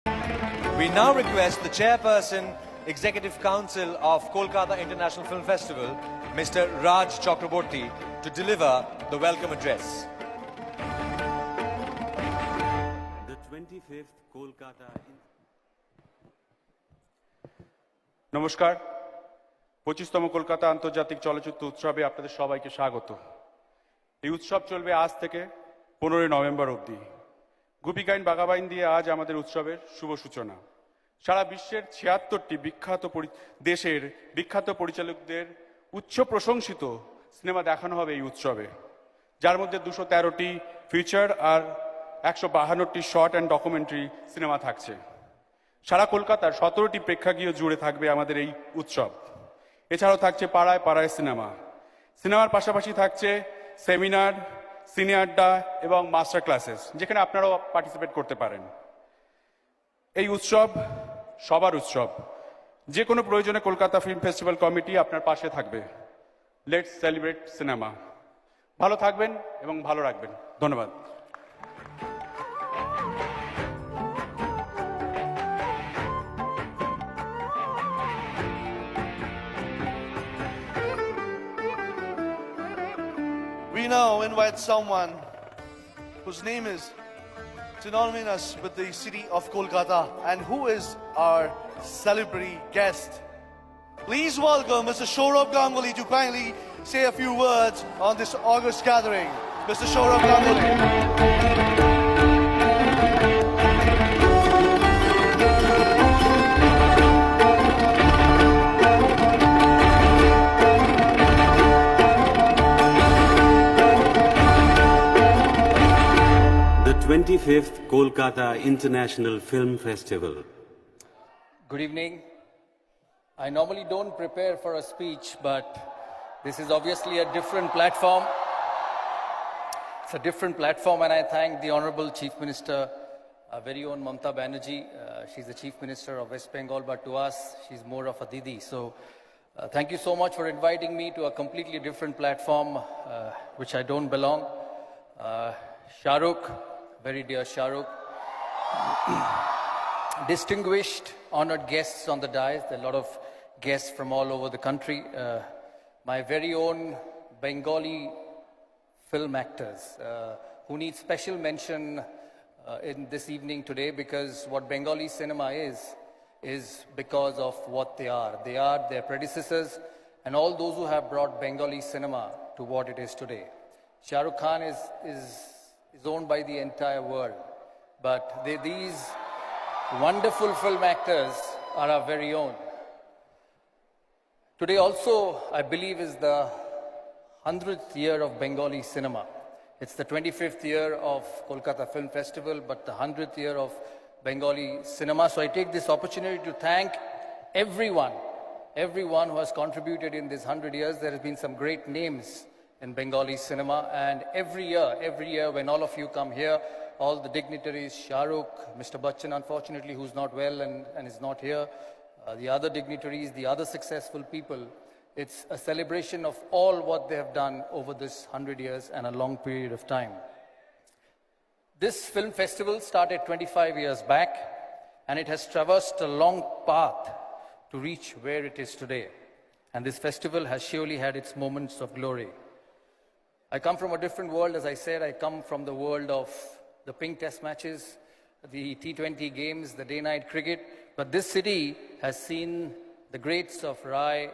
We now request the Chairperson, Executive Council of Kolkata International Film Festival, Mr. Raj Chakraborty, to deliver the welcome address. The 25th Kolkata. নমস্কার 25তম কলকাতা আন্তর্জাতিক চলচ্চিত্র উৎসবে আপনাদের সবাইকে স্বাগত। এই উৎসব চলবে আজ থেকে 15 নভেম্বর অবধি। গুপিকাইন বাঘাবাইন দিয়ে আজ আমাদের উৎসবের শুভ সূচনা। সারা বিশ্বের 76টি দেশের বিখ্যাত পরিচালকদের উচ্চ প্রশংসিত সিনেমা দেখানো হবে এই উৎসবে, যার মধ্যে 213টি ফিচার আর 152টি শর্ট অ্যান্ড ডকুমেন্টারি সিনেমা থাকছে। সারা কলকাতার 17টি প্রেক্ষাগৃহ জুড়ে থাকবে আমাদের এই উৎসব। এছাড়াও থাকছে পাড়ায় পাড়ায় সিনেমার পাশাপাশি থাকছে সেমিনার, সিনে আড্ডা এবং মাস্টার ক্লাসেস, যেখানে আপনারাও পার্টিসিপেট করতে পারেন। এই উৎসব সবার উৎসব। যে কোনো প্রয়োজনে কলকাতা ফিল্ম ফেস্টিভ্যাল কমিটি আপনার পাশে থাকবে। Let's celebrate cinema. ভালো থাকবেন এবং ভালো রাখবেন। ধন্যবাদ। We now invite someone whose name is synonymous with the city of Kolkata and who is our celebrity guest. Please welcome Mr. Saurabh Ganguly to kindly say a few words on this august gathering. Mr. Saurabh Ganguly. The 25th Kolkata International Film Festival. Good evening. I normally don't prepare for a speech, but this is obviously a different platform. It's a different platform, and I thank the Honorable Chief Minister, our very own Mamata Banerjee. She's the Chief Minister of West Bengal, but to us, she's more of a Didi. So thank you so much for inviting me to a completely different platform, which I don't belong. Shahrukh, very dear Shahrukh, distinguished, honored guests on the dais, there are a lot of guests from all over the country, my very own Bengali film actors who need special mention in this evening today, because what Bengali cinema is because of what they are. They are their predecessors and all those who have brought Bengali cinema to what it is today. Shah Rukh Khan is owned by the entire world, but these wonderful film actors are our very own. Today also, I believe, is the 100th year of Bengali cinema. It's the 25th year of Kolkata Film Festival, but the 100th year of Bengali cinema. So I take this opportunity to thank everyone who has contributed in these 100 years. There have been some great names in Bengali cinema, and every year when all of you come here, all the dignitaries, Shah Rukh, Mr. Bachchan, unfortunately, who's not well and is not here, the other dignitaries, the other successful people, it's a celebration of all what they have done over this 100 years and a long period of time. This film festival started 25 years back, and it has traversed a long path to reach where it is today. And this festival has surely had its moments of glory. I come from a different world, as I said. I come from the world of the pink test matches, the T20 games, the day-night cricket. But this city has seen the greats of Rai,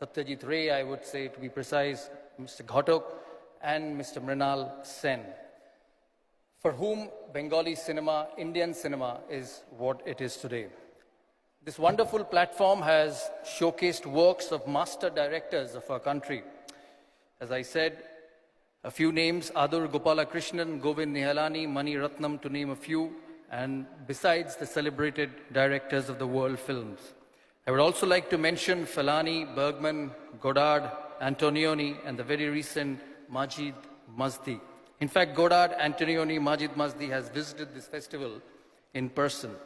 Satyajit Ray, I would say to be precise, Mr. Ghatak and Mr. Mrinal Sen, for whom Bengali cinema, Indian cinema, is what it is today. This wonderful platform has showcased works of master directors of our country. As I said, a few names: Adur Gopala Krishnan, Govind Nihalani, Mani Ratnam, to name a few, and besides the celebrated directors of the world films. I would also like to mention Falani, Bergman, Godard, Antonioni, and the very recent Majid Mazdi. In fact, Godard, Antonioni, Majid Mazdi has visited this festival in person.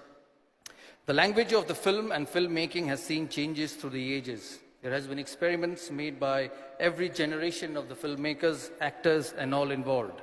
The language of the film and filmmaking has seen changes through the ages. There has been experiments made by every generation of the filmmakers, actors, and all involved.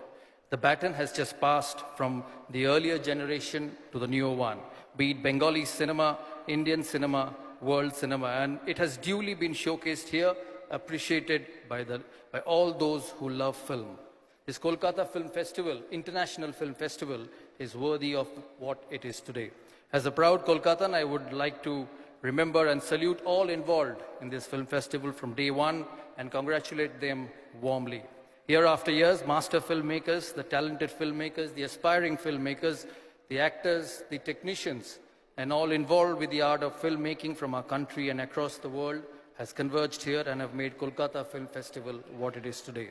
The baton has just passed from the earlier generation to the newer one. be it Bengali cinema, Indian cinema, world cinema, and it has duly been showcased here, appreciated by all those who love film. This Kolkata Film Festival, International Film Festival, is worthy of what it is today. As a proud Kolkatan, I would like to remember and salute all involved in this film festival from day one and congratulate them warmly. Year after year, master filmmakers, the talented filmmakers, the aspiring filmmakers, the actors, the technicians, and all involved with the art of filmmaking from our country and across the world has converged here and have made Kolkata Film Festival what it is today.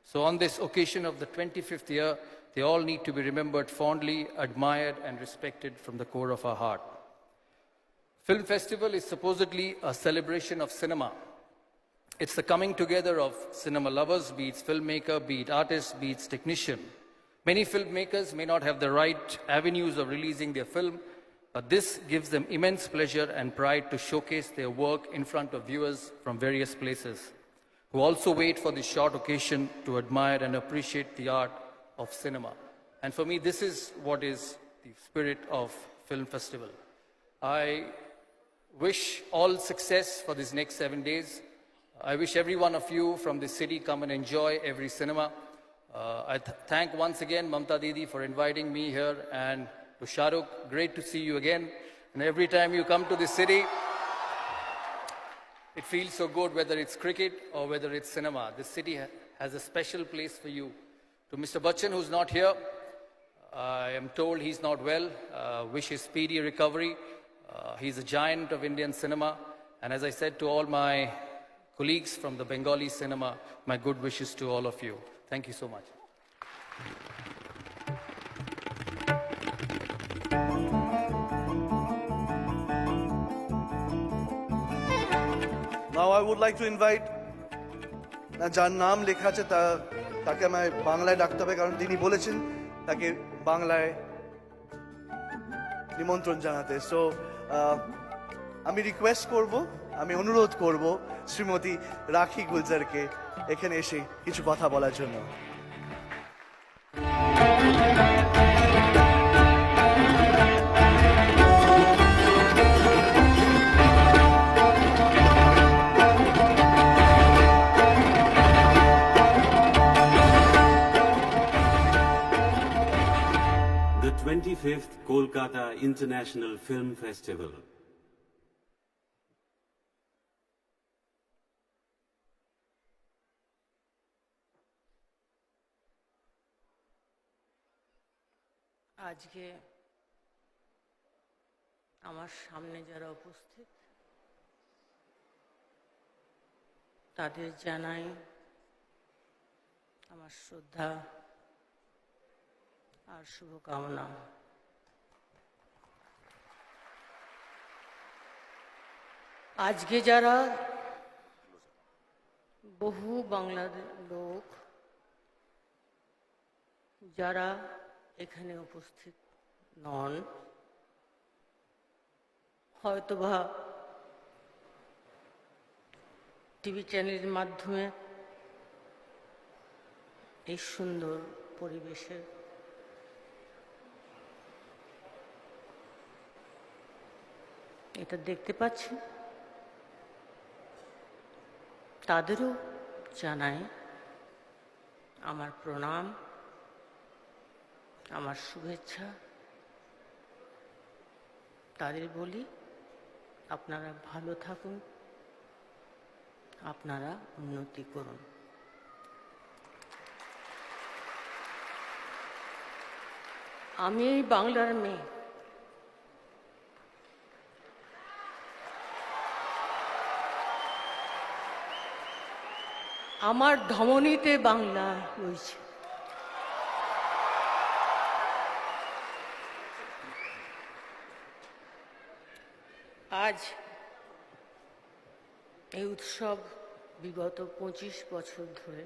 So on this occasion of the 25th year, they all need to be remembered fondly, admired, and respected from the core of our heart. Film Festival is supposedly a celebration of cinema. It's the coming together of cinema lovers, be it filmmaker, be it artist, be it technician. Many filmmakers may not have the right avenues of releasing their film, but this gives them immense pleasure and pride to showcase their work in front of viewers from various places, who also wait for this short occasion to admire and appreciate the art of cinema. And for me, this is what is the spirit of Film Festival. I wish all success for these next 7 days. I wish every one of you from this city come and enjoy every cinema. I thank once again Mamta Didi for inviting me here, and to Shahrukh, great to see you again. And every time you come to this city, it feels so good, whether it's cricket or whether it's cinema. This city has a special place for you. To Mr. Bachchan, who's not here, I am told he's not well. Wish his speedy recovery. He's a giant of Indian cinema. And as I said to all my colleagues from the Bengali cinema, my good wishes to all of you. Thank you so much. Now I would like to invite যার নাম লেখা আছে তাকে আমায় বাংলায় ডাকতে হবে, কারণ তিনি বলেছেন তাকে বাংলায় নিমন্ত্রণ জানাতে। সো আমি রিকোয়েস্ট করব, আমি অনুরোধ করব শ্রীমতী রাখি গুলজারকে এখানে এসে কিছু কথা বলার জন্য। The 25th Kolkata International Film Festival. আজকে আমার সামনে যারা উপস্থিত তাদের জানাই আমার শ্রদ্ধা আর শুভকামনা। আজকে যারা বহু বাংলার লোক যারা এখানে উপস্থিত নন, হয়তোবা টিভি চ্যানেলের মাধ্যমে এই সুন্দর পরিবেশে এটা দেখতে পাচ্ছি, তাদেরও জানাই আমার প্রণাম, আমার শুভেচ্ছা। তাদের বলি আপনারা ভালো থাকুন, আপনারা উন্নতি করুন। আমি এই বাংলার মেয়ে, আমার ধমনীতে বাংলা রয়েছে। আজ এই উৎসব বিগত 25 বছর ধরে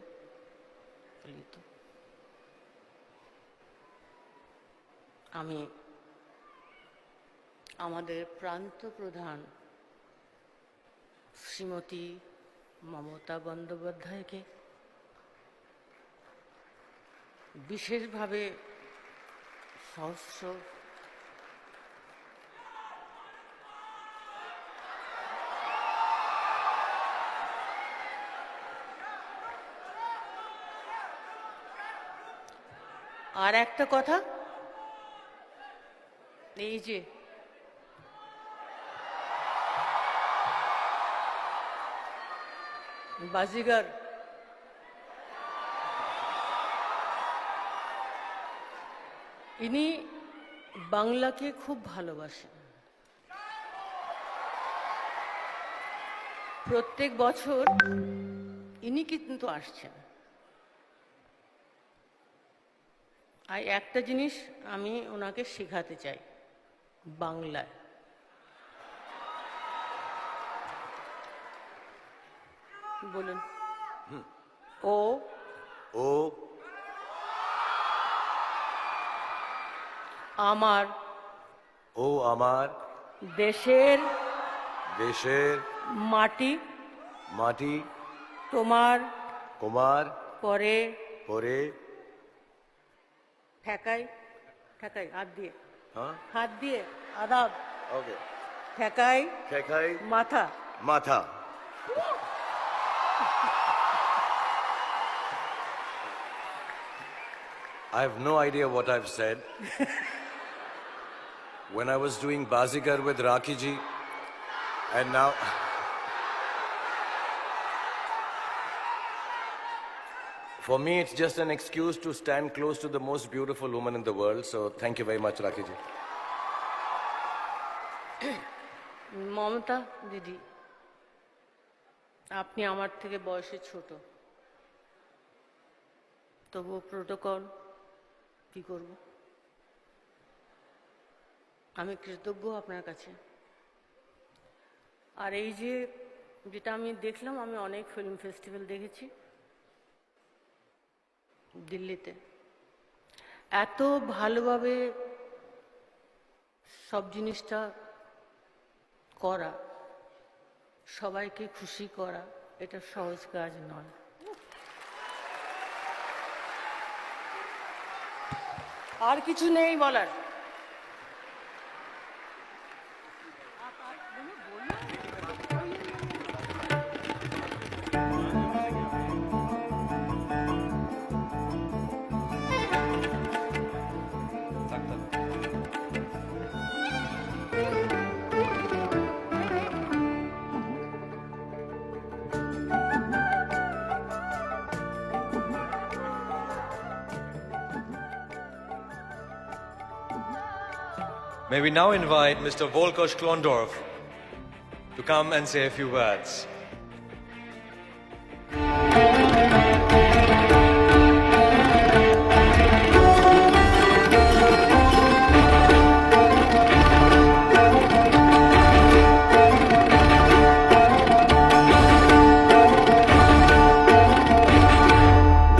পালিত। আমি আমাদের প্রান্ত প্রধান শ্রীমতী মমতা বন্দ্যোপাধ্যায়কে বিশেষভাবে সহস্র আর একটা কথা, এই যে বাজিগার, ইনি বাংলাকে খুব ভালোবাসেন। প্রত্যেক বছর ইনি কিন্তু আসছেন। আর একটা জিনিস আমি ওনাকে শেখাতে চাই বাংলায়। বলুন। ও ও আমার ও আমার দেশের দেশের মাটি মাটি তোমার কুমার পরে পরে ঠেকাই ঠেকাই হাত দিয়ে, হ্যাঁ হাত দিয়ে আদাব ওকে ঠেকাই খেখাই মাথা। মাথা I have no idea what I've said. When I was doing Bazigar with Rakhi ji, and now for me it's just an excuse to stand close to the most beautiful woman in the world. So thank you very much, Rakhi ji. Mamata দিদি, আপনি আমার থেকে বয়সে ছোট, তবুও protocol কি করব, আমি কৃতজ্ঞ আপনার কাছে। আর এই যে যেটা আমি দেখলাম, আমি অনেক ফিল্ম ফেস্টিভ্যাল দেখেছি দিল্লিতে, এত ভালোভাবে সব জিনিসটা করা, সবাইকে খুশি করা, এটা সহজ কাজ নয়। আর কিছু নেই বলার। May we now invite Mr. Volkos Klondorf to come and say a few words.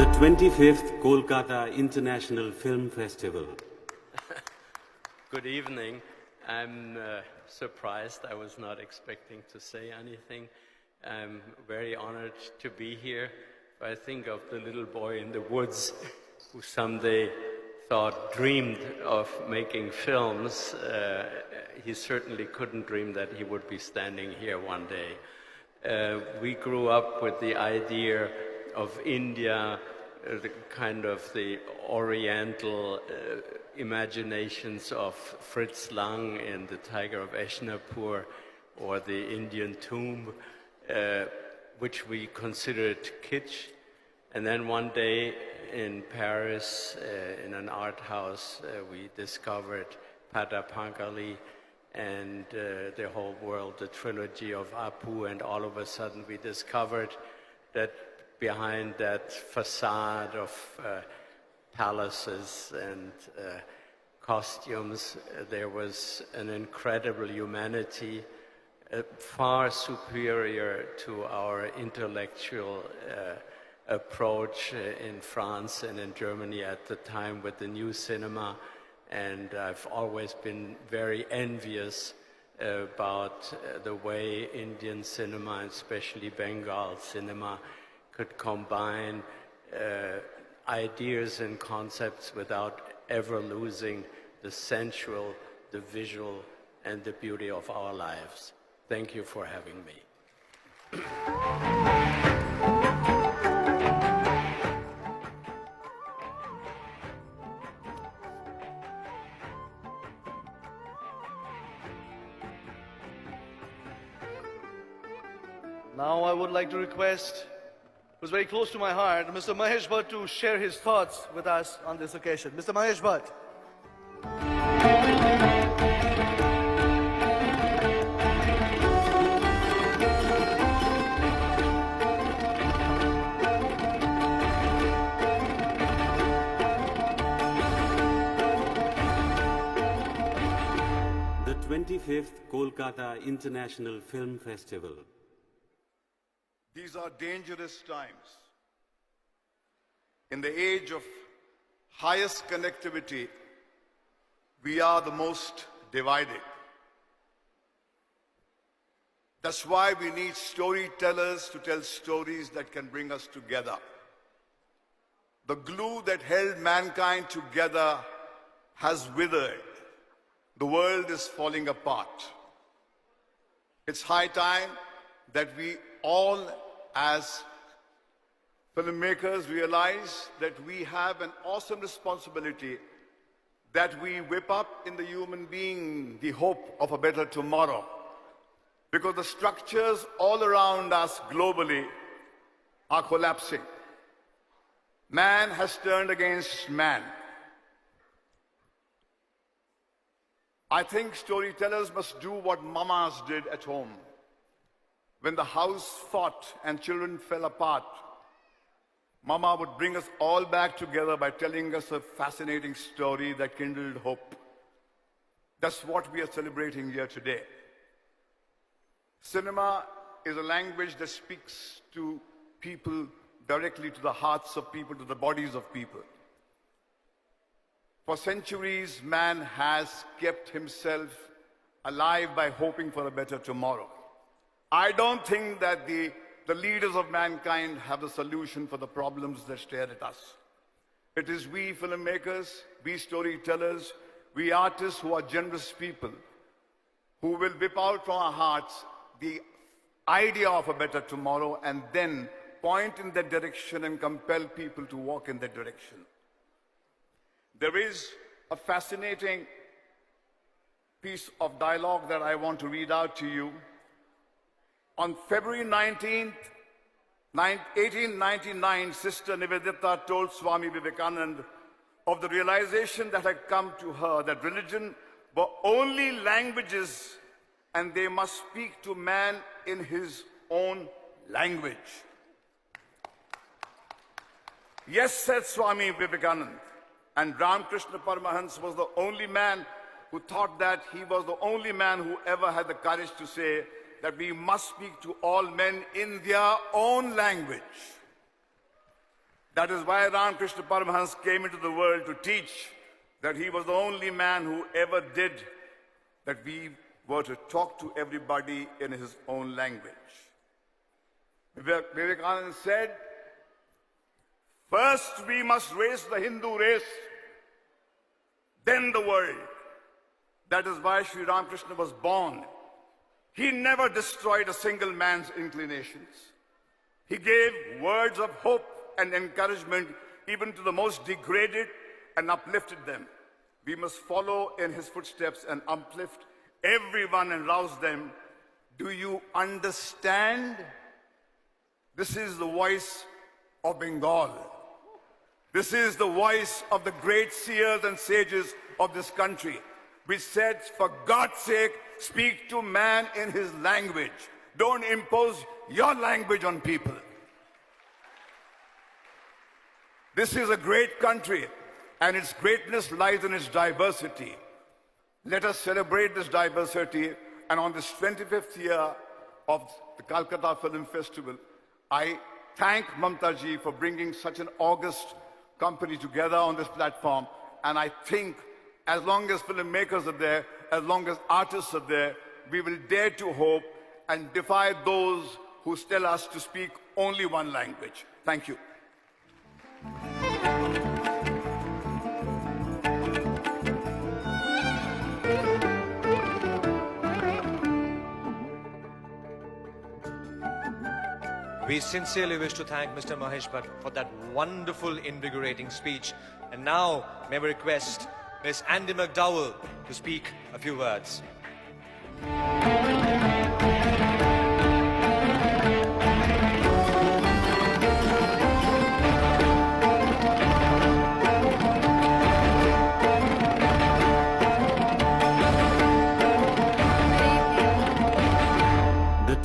The 25th Kolkata International Film Festival. Good evening. I'm surprised. I was not expecting to say anything. I'm very honored to be here. I think of the little boy in the woods who someday dreamed of making films. He certainly couldn't dream that he would be standing here one day. We grew up with the idea of India, the kind of the oriental imaginations of Fritz Lang in The Tiger of Eshnapur or the Indian Tomb, which we considered kitsch. And then one day in Paris, in an art house, we discovered Pada Pankali and the whole world, the trilogy of Apu, and all of a sudden we discovered that behind that facade of palaces and costumes, there was an incredible humanity, far superior to our intellectual approach in France and in Germany at the time with the new cinema. And I've always been very envious about the way Indian cinema, and especially Bengal cinema, could combine ideas and concepts without ever losing the sensual, the visual, and the beauty of our lives. Thank you for having me. Now I would like to request, who's very close to my heart, Mr. Mahesh Bhatt to share his thoughts with us on this occasion. Mr. Mahesh Bhatt. The 25th Kolkata International Film Festival. These are dangerous times. In the age of highest connectivity, we are the most divided. That's why we need storytellers to tell stories that can bring us together. The glue that held mankind together has withered. The world is falling apart. It's high time that we all, as filmmakers, realize that we have an awesome responsibility that we whip up in the human being the hope of a better tomorrow. Because the structures all around us globally are collapsing. Man has turned against man. I think storytellers must do what mamas did at home. When the house fought and children fell apart, Mama would bring us all back together by telling us a fascinating story that kindled hope. That's what we are celebrating here today. Cinema is a language that speaks to people directly, to the hearts of people, to the bodies of people. For centuries, man has kept himself alive by hoping for a better tomorrow. I don't think that the leaders of mankind have the solution for the problems that stare at us. It is we filmmakers, we storytellers, we artists who are generous people who will whip out from our hearts the idea of a better tomorrow and then point in that direction and compel people to walk in that direction. There is a fascinating piece of dialogue that I want to read out to you. On February 19th, 1899, Sister Nivedita told Swami Vivekananda of the realization that had come to her that religion were only languages and they must speak to man in his own language. Yes, said Swami Vivekananda, and Ramakrishna Paramahansa was the only man who thought that. He was the only man who ever had the courage to say that we must speak to all men in their own language. That is why Ramakrishna Paramahansa came into the world to teach that he was the only man who ever did that we were to talk to everybody in his own language. Vivekananda said, first we must raise the Hindu race, then the world. That is why Sri Ramakrishna was born. He never destroyed a single man's inclinations. He gave words of hope and encouragement even to the most degraded and uplifted them. We must follow in his footsteps and uplift everyone and rouse them. Do you understand? This is the voice of Bengal. This is the voice of the great seers and sages of this country. We said, for God's sake, speak to man in his language. Don't impose your language on people. This is a great country, and its greatness lies in its diversity. Let us celebrate this diversity, and on this 25th year of the Calcutta Film Festival, I thank Mamta ji for bringing such an august company together on this platform, and I think as long as filmmakers are there, as long as artists are there, we will dare to hope and defy those who tell us to speak only one language. Thank you. We sincerely wish to thank Mr. Mahesh Bhatt for that wonderful, invigorating speech. And now, may we request Ms. Andy McDowell to speak a few words.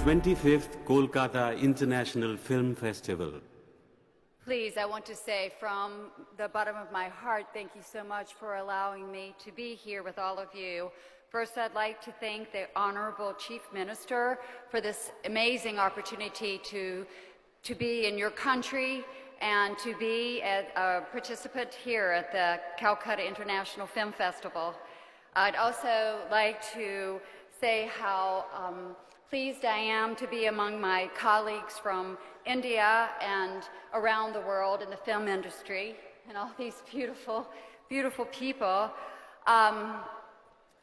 25th Kolkata International Film Festival. Please, I want to say from the bottom of my heart, thank you so much for allowing me to be here with all of you. First, I'd like to thank the Honorable Chief Minister for this amazing opportunity to be in your country and to be a participant here at the Calcutta International Film Festival. I'd also like to say how pleased I am to be among my colleagues from India and around the world in the film industry and all these beautiful, beautiful people.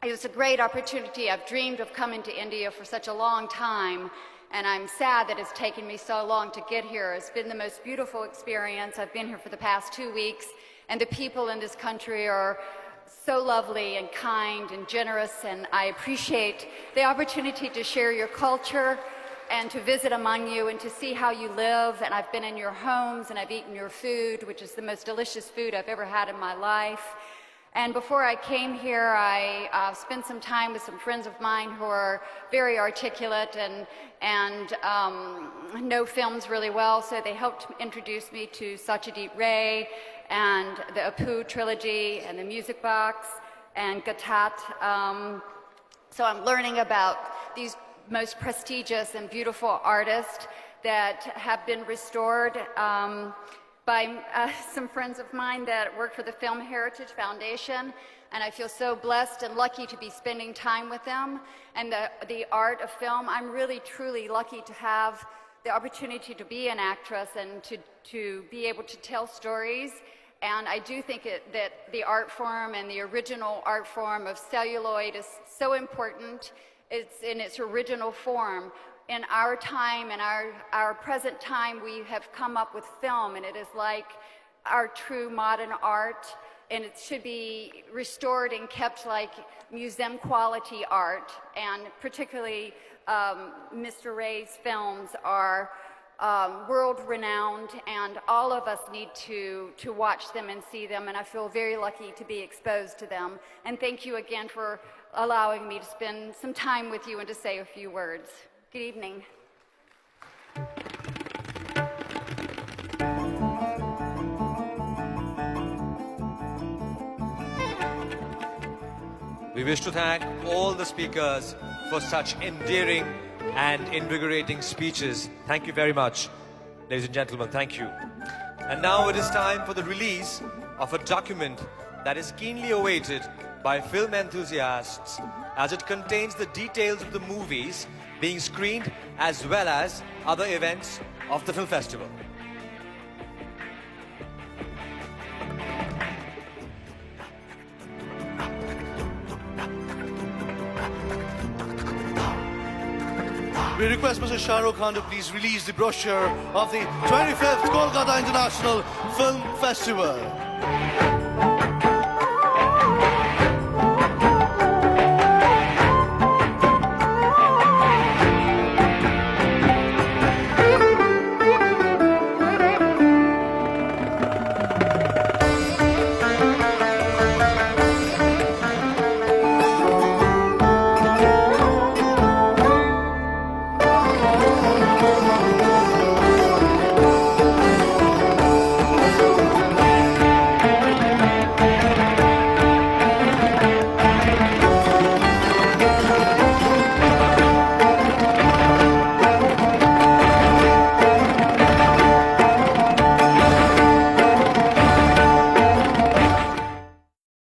It was a great opportunity. I've dreamed of coming to India for such a long time, and I'm sad that it's taken me so long to get here. It's been the most beautiful experience. I've been here for the past 2 weeks, and the people in this country are so lovely and kind and generous, and I appreciate the opportunity to share your culture and to visit among you and to see how you live. And I've been in your homes and I've eaten your food, which is the most delicious food I've ever had in my life. And before I came here, I spent some time with some friends of mine who are very articulate and know films really well, so they helped introduce me to Satyajit Ray and the Apu trilogy and the Music Box and Gatat. So I'm learning about these most prestigious and beautiful artists that have been restored by some friends of mine that work for the Film Heritage Foundation, and I feel so blessed and lucky to be spending time with them. And the art of film, I'm really truly lucky to have the opportunity to be an actress and to be able to tell stories. And I do think that the art form and the original art form of celluloid is so important. It's in its original form. In our time, in our present time, we have come up with film, and it is like our true modern art, and it should be restored and kept like museum quality art. And particularly Mr. Ray's films are world renowned, and all of us need to watch them and see them, and I feel very lucky to be exposed to them. And thank you again for allowing me to spend some time with you and to say a few words. Good evening. We wish to thank all the speakers for such endearing and invigorating speeches. Thank you very much, ladies and gentlemen. Thank you. And now it is time for the release of a document that is keenly awaited by film enthusiasts, as it contains the details of the movies being screened as well as other events of the film festival. We request Mr. Shah Rukh Khan to please release the brochure of the 25th Kolkata International Film Festival.